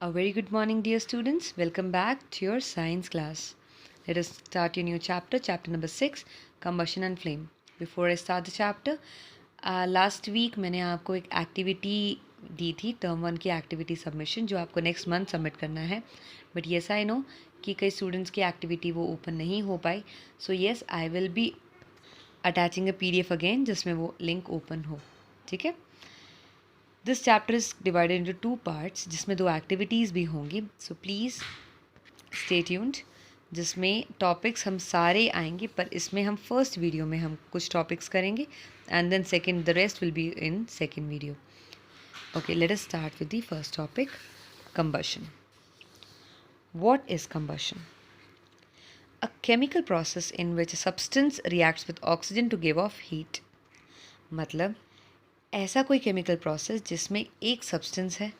A very good morning, dear students. Welcome back to your science class. Let us start your new chapter, chapter number 6, combustion and flame. Before I start the chapter, last week मैंने आपको एक activity दी थी, term 1 की activity submission, जो आपको next month submit करना है. But yes I know कि कई स्टूडेंट्स की एक्टिविटी वो ओपन नहीं हो पाई. So yes I will be attaching a PDF again जिसमें वो लिंक ओपन हो. ठीक है. This chapter is divided into 2 parts जिसमें 2 एक्टिविटीज़ भी होंगी. So please stay tuned. जिसमें टॉपिक्स हम सारे आएंगे, पर इसमें हम फर्स्ट वीडियो में हम कुछ टॉपिक्स करेंगे and then second the rest will be in second video. Okay, let us start with the first topic, combustion. What is combustion? A chemical process in which a substance reacts with oxygen to give off heat. मतलब ऐसा कोई chemical process जिसमें एक substance है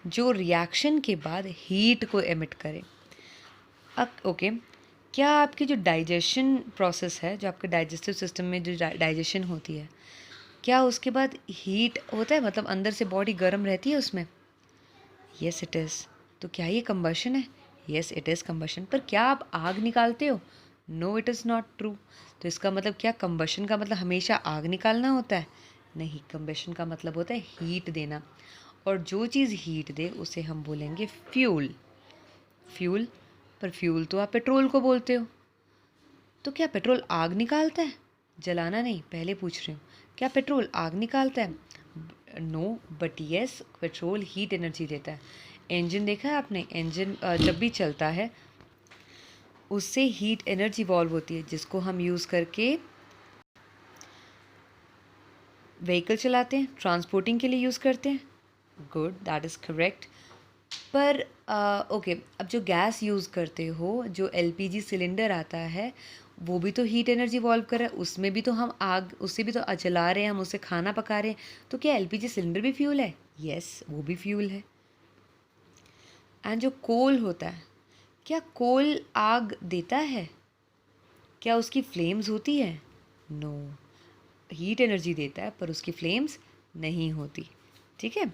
जो reaction के बाद heat को एमिट करे. ओके, क्या आपकी जो डाइजेशन प्रोसेस है, जो आपके डाइजेस्टिव सिस्टम में जो डाइजेशन होती है, क्या उसके बाद हीट होता है? मतलब अंदर से बॉडी गर्म रहती है उसमें? Yes it is. तो क्या ये कंबशन है? Yes it is combustion. पर क्या आप आग निकालते हो? No it is not true. तो इसका मतलब क्या, कंबशन का मतलब हमेशा आग निकालना होता है? नहीं, कंबशन का मतलब होता है हीट देना. और जो चीज़ हीट दे उसे हम बोलेंगे फ्यूल. फ्यूल. पर फ्यूल तो आप पेट्रोल को बोलते हो. तो क्या पेट्रोल आग निकालता है? जलाना नहीं, पहले पूछ रही हूँ. क्या पेट्रोल आग निकालता है? No, but yes petrol heat energy देता है. इंजन देखा है आपने? इंजन जब भी चलता है उससे हीट एनर्जी इवॉल्व होती है, जिसको हम यूज़ करके व्हीकल चलाते हैं, ट्रांसपोर्टिंग के लिए यूज़ करते हैं. Good, that is correct. पर ओके, अब जो गैस यूज़ करते हो, जो LPG सिलेंडर आता है, वो भी तो हीट एनर्जी इवॉल्व कर रहा है. उसमें भी तो हम आग, उससे भी तो जला रहे हैं, हम उससे खाना पका रहे हैं. तो क्या LPG सिलेंडर भी फ्यूल है? यस, वो भी फ्यूल है. एंड जो कोल होता है, क्या कोल आग देता है? क्या उसकी फ्लेम्स होती है? नो, हीट एनर्जी देता है पर उसकी फ्लेम्स नहीं होती. ठीक है.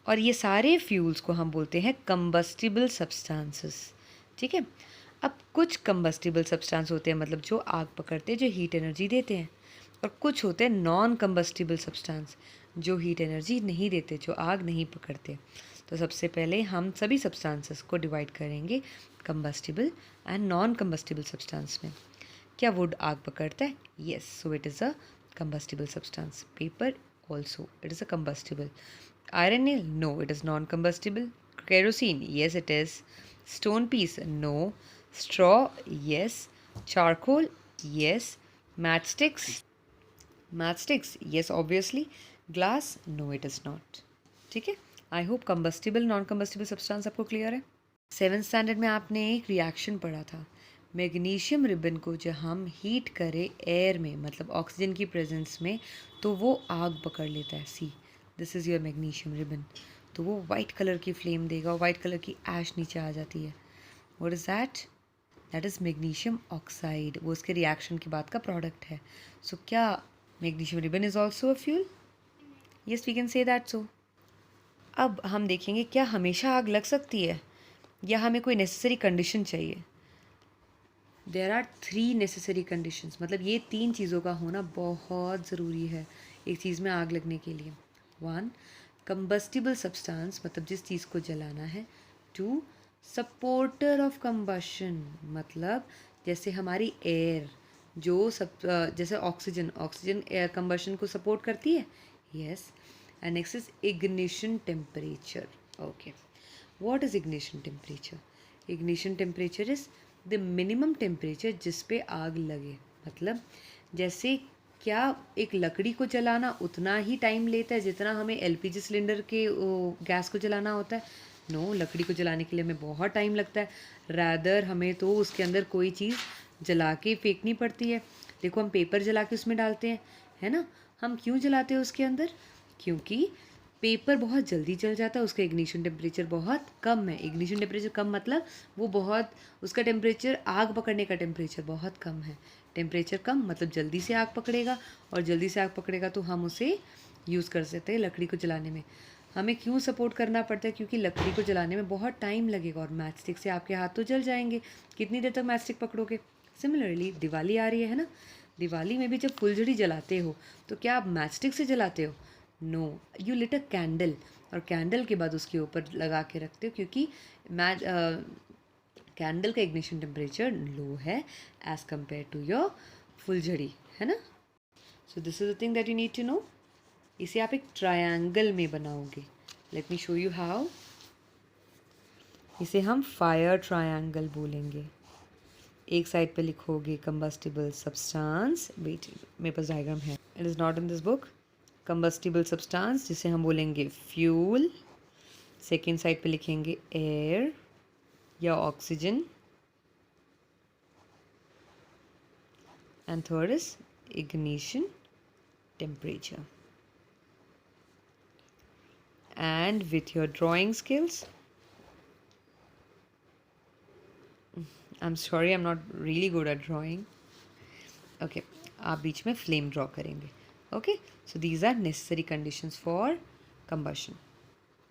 और ये सारे फ्यूल्स को हम बोलते हैं कंबस्टिबल सब्सटेंसेस. ठीक है. अब कुछ कंबस्टिबल सब्सटेंस होते हैं, मतलब जो आग पकड़ते हैं, जो हीट एनर्जी देते हैं. और कुछ होते हैं नॉन कंबस्टिबल सब्सटेंस, जो हीट एनर्जी नहीं देते, जो आग नहीं पकड़ते. तो सबसे पहले हम सभी सब्सटेंसेस को डिवाइड करेंगे combustible and non combustible substance में. क्या वुड आग पकड़ता है? Yes, so it is a combustible substance. Paper also, it is a combustible. Iron nail? No, it is non-combustible. Kerosene? Yes, it is. Stone piece? No. Straw? Yes. Charcoal? Yes. Matchsticks? Matchsticks? Yes, obviously. Glass? No, it is not. ठीक है. I hope combustible non combustible substance आपको clear है. 7th standard में आपने एक reaction पढ़ा था. Magnesium ribbon को जब हम हीट करें एयर में, मतलब ऑक्सीजन की प्रेजेंस में, तो वो आग पकड़ लेता है. See, this is your magnesium ribbon. तो वो वाइट कलर की फ्लेम देगा, वाइट कलर की ऐश नीचे आ जाती है. What is that? That is magnesium oxide. वो उसके रिएक्शन के बाद का प्रोडक्ट है. सो क्या magnesium ribbon is also a fuel? Yes, we can say that. So अब हम देखेंगे, क्या हमेशा आग लग सकती है या हमें कोई नेसेसरी कंडीशन चाहिए? There are 3 necessary conditions. मतलब ये 3 चीज़ों का होना बहुत ज़रूरी है एक चीज़ में आग लगने के लिए. 1, कंबस्टिबल सब्सटेंस, मतलब जिस चीज़ को जलाना है. 2, सपोर्टर ऑफ कंबशन, मतलब जैसे हमारी एयर, जो जैसे ऑक्सीजन एयर कंबशन को सपोर्ट करती है. Yes. And next is ignition temperature. Okay, what is ignition temperature? Ignition temperature is the minimum temperature जिस पे आग लगे. मतलब जैसे क्या एक लकड़ी को जलाना उतना ही टाइम लेता है जितना हमें LPG सिलेंडर के गैस को जलाना होता है? नो, लकड़ी को जलाने के लिए हमें बहुत टाइम लगता है. रादर हमें तो उसके अंदर कोई चीज़ जला के फेंकनी पड़ती है. देखो, हम पेपर जला के उसमें डालते हैं, है ना? हम क्यों जलाते हैं उसके अंदर? क्योंकि पेपर बहुत जल्दी जल जाता है, उसका इग्निशन टेम्परेचर बहुत कम है. इग्निशन टेम्परेचर कम मतलब वो बहुत, उसका टेम्परेचर, आग पकड़ने का टेम्परेचर बहुत कम है. टेम्परेचर कम मतलब जल्दी से आग पकड़ेगा, और जल्दी से आग पकड़ेगा तो हम उसे यूज़ कर सकते हैं लकड़ी को जलाने में. हमें क्यों सपोर्ट करना पड़ता है? क्योंकि लकड़ी को जलाने में बहुत टाइम लगेगा और मैच स्टिक से आपके हाथ तो जल जाएंगे। कितनी देर तक मैच स्टिक पकड़ोगे? सिमिलरली दिवाली आ रही है ना, दिवाली में भी जब फुलझड़ी जलाते हो तो क्या आप मैच स्टिक से जलाते हो? No, you lit a candle, और कैंडल के बाद उसके ऊपर लगा के रखते हो, क्योंकि मैच कैंडल का इग्निशन टेम्परेचर लो है एज कम्पेयर टू योर फुलझड़ी, है ना। So this is the thing that you need to know. इसे आप एक ट्रायंगल में बनाओगे। Let me show you how. इसे हम फायर ट्रायंगल बोलेंगे। एक साइड पे लिखोगे कंबस्टिबल सब्सटेंस, वेट मेरे पास डायग्राम है, it is not in this book. Combustible substance जिसे हम बोलेंगे फ्यूल। सेकेंड साइड पे लिखेंगे एयर या oxygen, and third is ignition temperature. And with your drawing skills, I'm sorry, I'm not really good at drawing. Okay, आप बीच में flame draw करेंगे. Okay, so these are necessary conditions for combustion.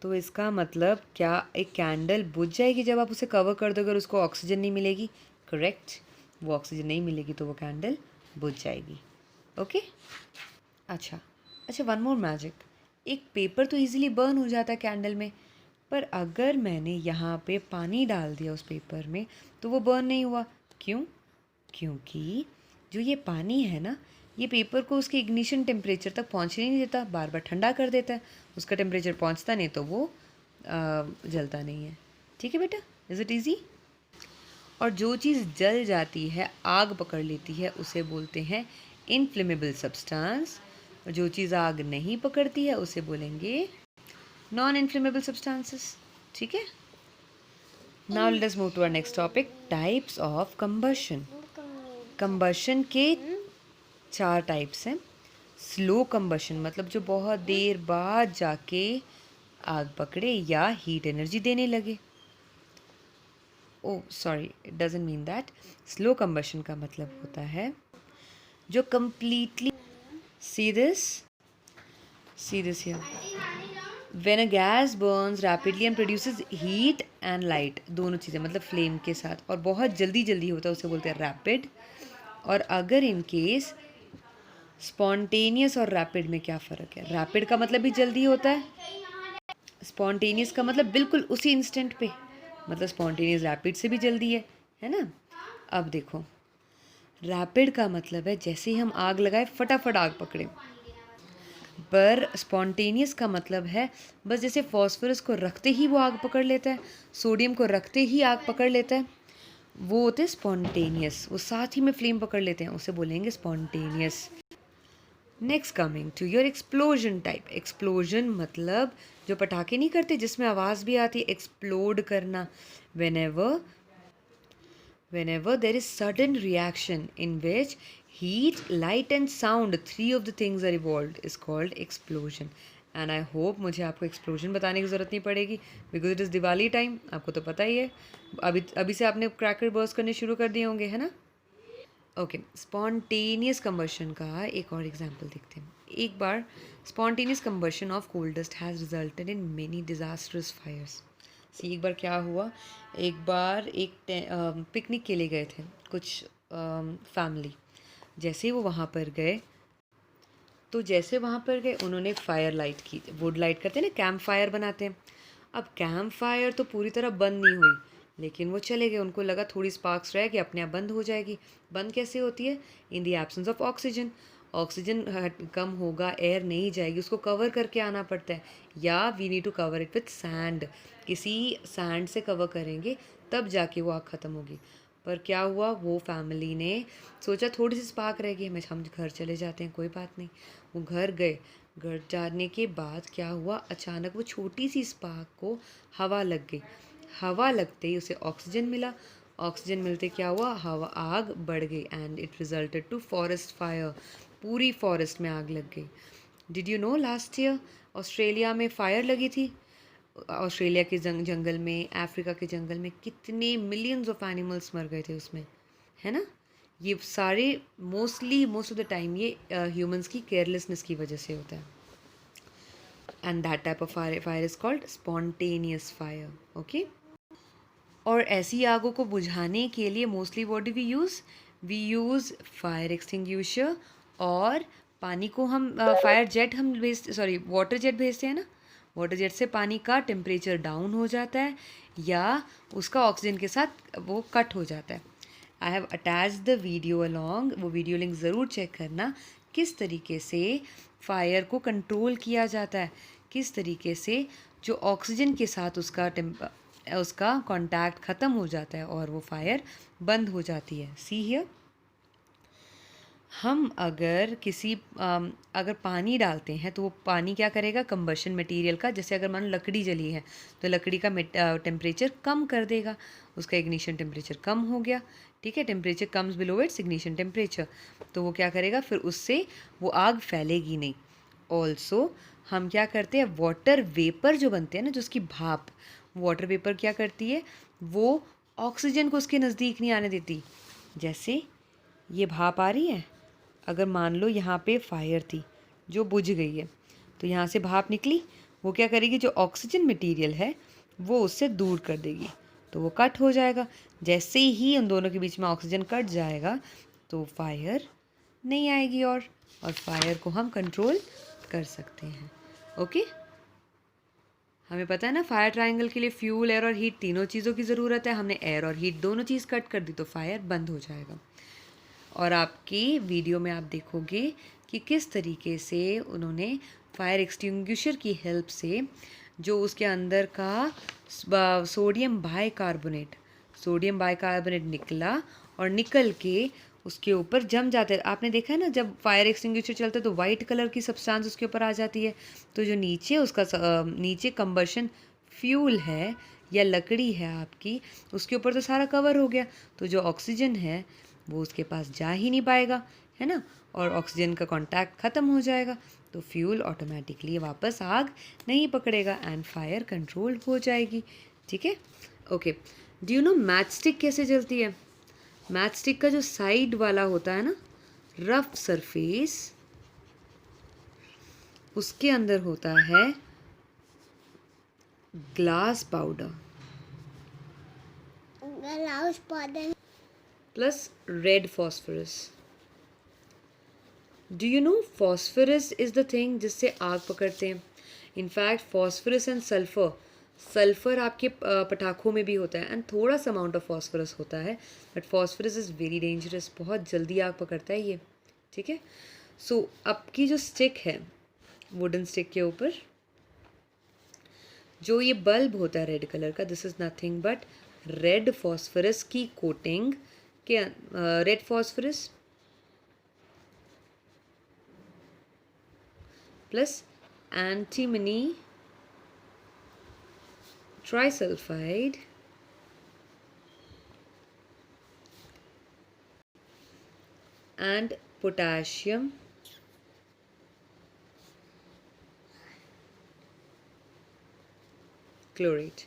तो इसका मतलब क्या एक candle बुझ जाएगी जब आप उसे कवर कर दोगे और उसको ऑक्सीजन नहीं मिलेगी? करेक्ट, वो ऑक्सीजन नहीं मिलेगी तो वो कैंडल बुझ जाएगी। ओके अच्छा अच्छा, वन मोर मैजिक। एक पेपर तो इजीली बर्न हो जाता है कैंडल में, पर अगर मैंने यहाँ पे पानी डाल दिया उस पेपर में तो वो बर्न नहीं हुआ। क्यों? क्योंकि जो ये पानी है ना, ये पेपर को उसके इग्निशन टेम्परेचर तक पहुँचने नहीं देता, बार बार ठंडा कर देता है। उसका टेम्परेचर पहुँचता नहीं तो वो जलता नहीं है। ठीक है बेटा, इज़ इट ईजी? और जो चीज़ जल जाती है, आग पकड़ लेती है, उसे बोलते हैं इनफ्लेमेबल सब्सटेंस। और जो चीज़ आग नहीं पकड़ती है उसे बोलेंगे नॉन इनफ्लेमेबल सब्सटेंसेस। ठीक है, now let us move to our next topic, types of combustion. Combustion के 4 टाइप्स हैं। स्लो कंबशन मतलब जो बहुत देर बाद जाके आग पकड़े या हीट एनर्जी देने लगे। Oh sorry, it doesn't mean that. Slow combustion का मतलब होता है जो completely, see this here, when a gas burns rapidly and produces heat and light, दोनों चीज़ें मतलब फ्लेम के साथ, और बहुत जल्दी जल्दी होता है, उसे बोलते हैं रैपिड। और अगर इन केस स्पॉन्टेनियस और रैपिड में क्या फ़र्क है? रैपिड का मतलब भी जल्दी होता है, स्पॉन्टेनियस का मतलब बिल्कुल उसी इंस्टेंट पे, मतलब स्पॉन्टेनियस रैपिड से भी जल्दी है ना। अब देखो, रैपिड का मतलब है जैसे ही हम आग लगाए फटाफट आग पकड़े, पर स्पॉन्टेनियस का मतलब है बस जैसे फॉस्फोरस को रखते ही वो आग पकड़ लेता है, सोडियम को रखते ही आग पकड़ लेता है, वो होते हैं स्पॉन्टेनियस, वो साथ ही में फ्लेम पकड़ लेते हैं, उसे बोलेंगे spontaneous. Next coming to your explosion type. Explosion मतलब जो पटाखे नहीं करते जिसमें आवाज़ भी आती है, एक्सप्लोड करना। whenever there is sudden reaction in which heat, light and sound, 3 of the things are evolved, is called explosion. And I hope मुझे आपको explosion बताने की ज़रूरत नहीं पड़ेगी, because it is Diwali time, आपको तो पता ही है। अभी से आपने क्रैकर बर्स्ट करने शुरू कर दिए होंगे, है ना। ओके, स्पॉन्टेनियस कंबशन का एक और एग्जाम्पल देखते हैं। एक बार spontaneous combustion of coal dust has resulted in many disasters fires. एक बार क्या हुआ, एक बार एक पिकनिक के लिए गए थे कुछ फैमिली। जैसे वो वहाँ पर गए, उन्होंने फायर लाइट की, वुड लाइट करते हैं ना, कैंप फायर बनाते हैं। अब कैंप फायर तो पूरी तरह बंद नहीं हुई, लेकिन वो चले गए, उनको लगा थोड़ी स्पार्क्स रह गई, अपने आप बंद हो जाएगी। बंद कैसे होती है? In the absence of oxygen. Oxygen कम होगा, एयर नहीं जाएगी, उसको कवर करके आना पड़ता है, या we need to cover it with sand, किसी सैंड से कवर करेंगे तब जाके वो आग ख़त्म होगी। पर क्या हुआ, वो फैमिली ने सोचा थोड़ी सी स्पार्क रह गई, हम घर चले जाते हैं, कोई बात नहीं। वो घर गए, घर जाने के बाद क्या हुआ, अचानक वो छोटी सी स्पार्क को हवा लग गई। हवा लगते ही उसे ऑक्सीजन मिला, ऑक्सीजन मिलते क्या हुआ, हवा आग बढ़ गई, and it resulted to forest fire. पूरी फॉरेस्ट में आग लग गई। Did you know last year Australia में फायर लगी थी? ऑस्ट्रेलिया के जंगल में, अफ्रीका के जंगल में कितने मिलियंस ऑफ एनिमल्स मर गए थे उसमें, है ना। ये सारे मोस्ट ऑफ द टाइम ये ह्यूमंस की केयरलेसनेस की वजह से होता है। and that type of fire is called spontaneous fire. Okay. और ऐसी आगों को बुझाने के लिए mostly what do we use fire extinguisher, और पानी को हम फायर जेट हम भेजते, सॉरी वाटर जेट भेजते हैं ना, वाटर जेट से पानी का टेम्परेचर डाउन हो जाता है या उसका ऑक्सीजन के साथ वो कट हो जाता है. I have attach the video along, वो वीडियो लिंक ज़रूर चेक करना, किस तरीके से फायर को कंट्रोल किया जाता है, किस तरीके से जो ऑक्सीजन के साथ उसका कांटेक्ट ख़त्म हो जाता है और वो फायर बंद हो जाती है. सी हियर, हम अगर अगर पानी डालते हैं तो वो पानी क्या करेगा, कंबशन मटेरियल का, जैसे अगर मान लो लकड़ी जली है तो लकड़ी का टेम्परेचर कम कर देगा, उसका इग्निशन टेम्परेचर कम हो गया. ठीक है, temperature comes below it's ignition temperature, तो वो क्या करेगा, फिर उससे वो आग फैलेगी नहीं. ऑल्सो हम क्या करते हैं, वाटर वेपर जो बनते हैं ना, जो उसकी भाप, वाटर वेपर क्या करती है, वो ऑक्सीजन को उसके नज़दीक नहीं आने देती. जैसे ये भाप आ रही है, अगर मान लो यहाँ पे फायर थी जो बुझ गई है, तो यहाँ से भाप निकली, वो क्या करेगी, जो ऑक्सीजन मटेरियल है वो उससे दूर कर देगी, तो वो कट हो जाएगा. जैसे ही उन दोनों के बीच में ऑक्सीजन कट जाएगा तो फायर नहीं आएगी, और फायर को हम कंट्रोल कर सकते हैं. ओके, हमें पता है ना, फायर ट्रायंगल के लिए फ्यूल, एयर और हीट तीनों चीज़ों की ज़रूरत है. हमने एयर और हीट दोनों चीज़ कट कर दी तो फायर बंद हो जाएगा. और आपकी वीडियो में आप देखोगे कि किस तरीके से उन्होंने फायर एक्सटिंग्विशर की हेल्प से जो उसके अंदर का सोडियम बाइकार्बोनेट निकला और निकल के उसके ऊपर जम जाते हैं. आपने देखा है ना, जब फायर एक्सटिंग्विशर चलता है तो वाइट कलर की सब्सटेंस उसके ऊपर आ जाती है, तो जो नीचे उसका नीचे कंबशन फ्यूल है या लकड़ी है आपकी, उसके ऊपर तो सारा कवर हो गया, तो जो ऑक्सीजन है वो उसके पास जा ही नहीं पाएगा, है ना, और ऑक्सीजन का कांटेक्ट ख़त्म हो जाएगा, तो फ्यूल ऑटोमेटिकली वापस आग नहीं पकड़ेगा एंड फायर कंट्रोल हो जाएगी. ठीक है. Okay, do you know match stick कैसे जलती है? मैच स्टिक का जो साइड वाला होता है ना, रफ सरफेस, उसके अंदर होता है glass powder plus red phosphorus. Do you know phosphorus is the thing जिससे आग पकड़ते हैं. इनफैक्ट फॉस्फोरस एंड सल्फ़र आपके पटाखों में भी होता है एंड थोड़ा सा अमाउंट ऑफ फॉस्फोरस होता है, but phosphorus is very dangerous, बहुत जल्दी आग पकड़ता है ये. ठीक है. सो आपकी जो स्टिक है, वुडन स्टिक के ऊपर जो ये बल्ब होता है रेड कलर का, this is nothing but red phosphorus की कोटिंग के, red phosphorus plus antimony trisulfide and potassium chlorate.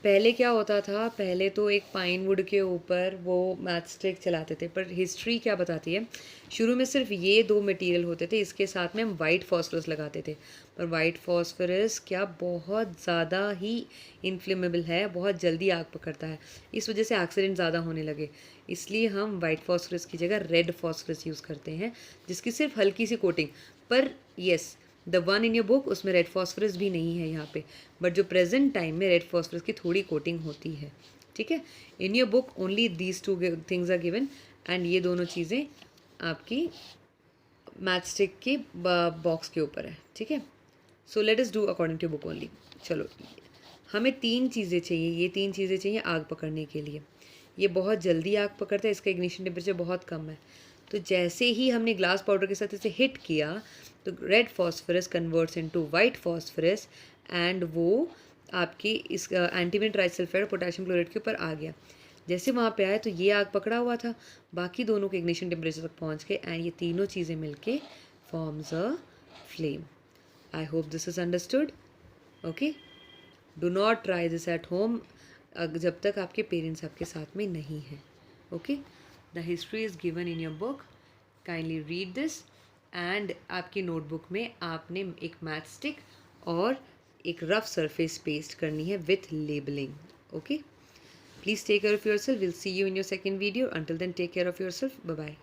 पहले क्या होता था, पहले तो एक पाइन वुड के ऊपर वो मैच स्टिक चलाते थे, पर हिस्ट्री क्या बताती है, शुरू में सिर्फ ये दो मटेरियल होते थे, इसके साथ में हम वाइट फॉस्फोरस लगाते थे, पर वाइट फॉस्फोरस क्या बहुत ज़्यादा ही इन्फ्लेमेबल है, बहुत जल्दी आग पकड़ता है, इस वजह से एक्सीडेंट ज़्यादा होने लगे, इसलिए हम वाइट फॉस्फोरस की जगह रेड फॉस्फोरस यूज़ करते हैं, जिसकी सिर्फ हल्की सी कोटिंग. पर yes, the one in your book उसमें रेड फॉस्फोरस भी नहीं है यहाँ पे, बट जो प्रेजेंट टाइम में रेड फॉस्फोरस की थोड़ी कोटिंग होती है. ठीक है. In your book only these two things are given and ये दोनों चीज़ें आपकी मैच स्टिक के बॉक्स के ऊपर है. ठीक है. So let us do according to book only. चलो, हमें तीन चीज़ें चाहिए, ये तीन चीज़ें चाहिए आग पकड़ने के लिए. ये बहुत जल्दी आग पकड़ता है, इसका इग्निशन टेम्परेचर बहुत कम है, तो जैसे ही हमने ग्लास पाउडर के साथ इसे हिट किया तो red phosphorus converts into white phosphorus and वो आपकी इस एंटीमनी ट्राइसल्फाइड पोटेशियम क्लोराइड के ऊपर आ गया. जैसे वहाँ पे आया तो ये आग पकड़ा हुआ था, बाकी दोनों के इग्निशन टेम्परेचर तक पहुँच गए एंड ये तीनों चीज़ें मिलके forms a flame. I hope this is understood. Okay, do not try this at home जब तक आपके पेरेंट्स आपके साथ में नहीं हैं. Okay, the history is given in your book, kindly read this and आपकी नोटबुक में आपने एक मैच स्टिक और एक रफ सरफेस पेस्ट करनी है with labelling. Okay, please take care of yourself. Will see you in your second video. Until then take care of yourself. Bye bye.